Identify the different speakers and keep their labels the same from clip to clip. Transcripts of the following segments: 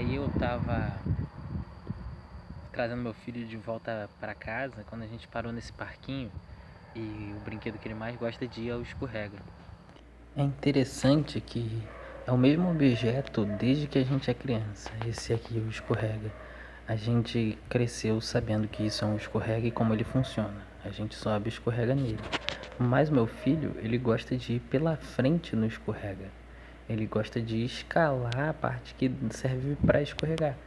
Speaker 1: aí eu tava trazendo meu filho de volta pra casa quando a gente parou nesse parquinho e o brinquedo que ele mais gosta de ir é o escorrega. É interessante que é o mesmo objeto desde que a gente é criança. Esse aqui, o escorrega. A gente cresceu sabendo que isso é um escorrega e como ele funciona. A gente sobe e escorrega nele. Mas meu filho, ele gosta de ir pela frente no escorrega. Ele gosta de escalar a parte que serve para escorregar,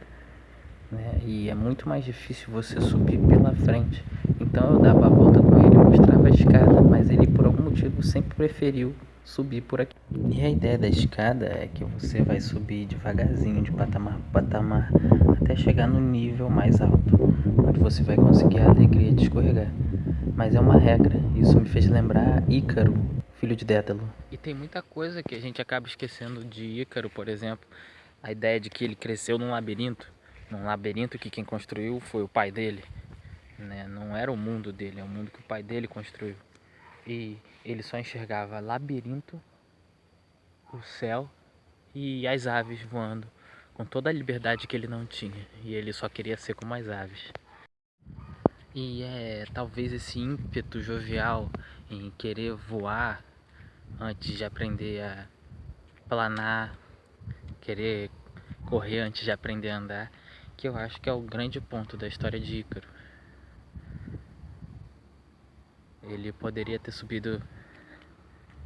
Speaker 1: né? E é muito mais difícil você subir pela frente. Então eu dava a volta com ele, mostrava a escada, mas ele por algum motivo sempre preferiu subir por aqui. E a ideia da escada é que você vai subir devagarzinho de patamar para patamar até chegar no nível mais alto, onde você vai conseguir a alegria de escorregar. Mas é uma regra, isso me fez lembrar Ícaro, filho de Dédalo. E tem muita coisa que a gente acaba esquecendo de Ícaro, por exemplo, a ideia de que ele cresceu num labirinto que quem construiu foi o pai dele, né? Não era o mundo dele, é o mundo que o pai dele construiu. E ele só enxergava labirinto, o céu e as aves voando, com toda a liberdade que ele não tinha. E ele só queria ser como as aves. E é talvez esse ímpeto jovial em querer voar antes de aprender a planar, querer correr antes de aprender a andar, que eu acho que é o grande ponto da história de Ícaro. Ele poderia ter subido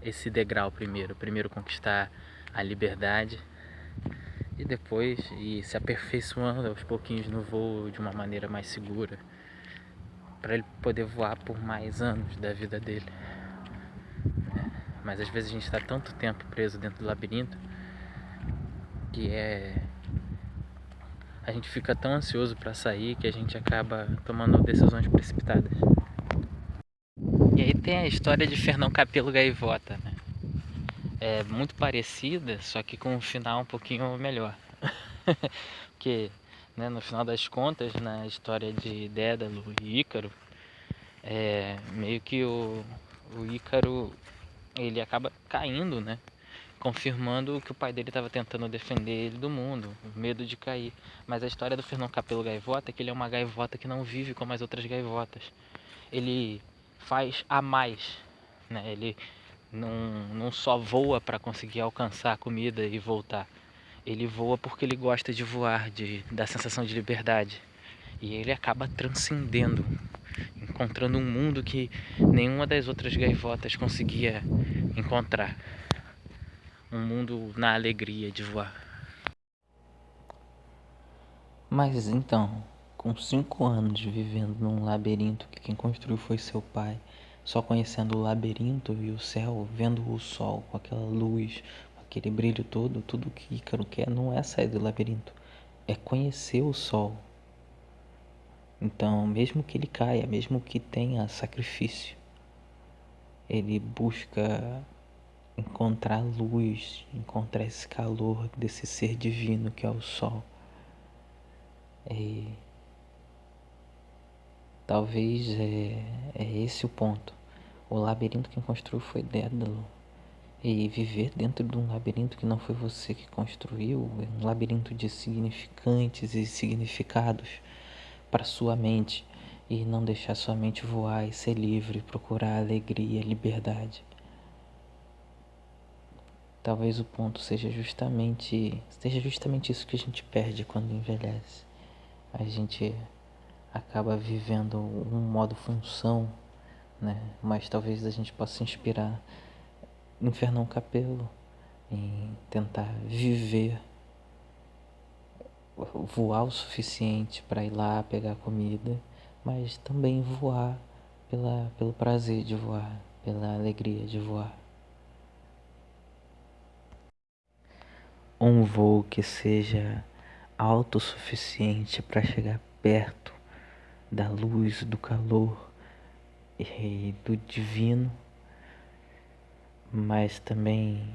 Speaker 1: esse degrau primeiro conquistar a liberdade e depois ir se aperfeiçoando aos pouquinhos no voo de uma maneira mais segura, para ele poder voar por mais anos da vida dele. Mas às vezes a gente está tanto tempo preso dentro do labirinto que a gente fica tão ansioso para sair que a gente acaba tomando decisões precipitadas. E aí tem a história de Fernão Capelo Gaivota, né? É muito parecida, só que com um final um pouquinho melhor. Porque, né, no final das contas, na história de Dédalo e Ícaro, meio que o Ícaro ele acaba caindo, né? Confirmando que o pai dele estava tentando defender ele do mundo, o medo de cair. Mas a história do Fernão Capelo Gaivota é que ele é uma gaivota que não vive como as outras gaivotas. Ele faz a mais, né? Ele não só voa para conseguir alcançar a comida e voltar. Ele voa porque ele gosta de voar, da sensação de liberdade. E ele acaba transcendendo, encontrando um mundo que nenhuma das outras gaivotas conseguia encontrar. Um mundo na alegria de voar. Mas então, com 5 anos vivendo num labirinto que quem construiu foi seu pai, só conhecendo o labirinto e o céu, vendo o sol com aquela luz, com aquele brilho todo, tudo que Ícaro quer não é sair do labirinto, é conhecer o sol. Então, mesmo que ele caia, mesmo que tenha sacrifício, ele busca encontrar luz, encontrar esse calor desse ser divino que é o sol. E talvez é esse o ponto. O labirinto que construiu foi Dédalo. E viver dentro de um labirinto que não foi você que construiu, é um labirinto de significantes e significados para sua mente. E não deixar sua mente voar e ser livre, procurar alegria, liberdade. Talvez o ponto seja justamente isso que a gente perde quando envelhece. A gente acaba vivendo um modo função, né? Mas talvez a gente possa se inspirar em Fernão Capelo, em tentar viver, voar o suficiente para ir lá pegar comida, mas também voar pelo prazer de voar, pela alegria de voar. Um voo que seja autossuficiente para chegar perto da luz, do calor e do divino, mas também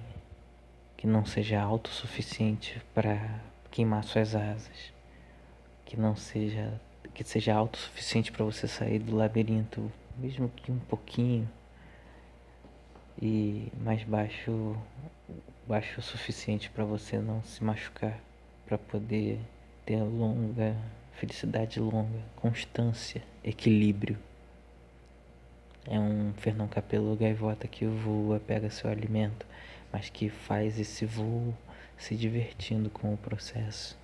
Speaker 1: que não seja autossuficiente para queimar suas asas, que seja autossuficiente para você sair do labirinto, mesmo que um pouquinho, e mais baixo o suficiente para você não se machucar, para para poder ter felicidade longa, constância, equilíbrio. É um Fernão Capello gaivota que voa, pega seu alimento, mas que faz esse voo se divertindo com o processo.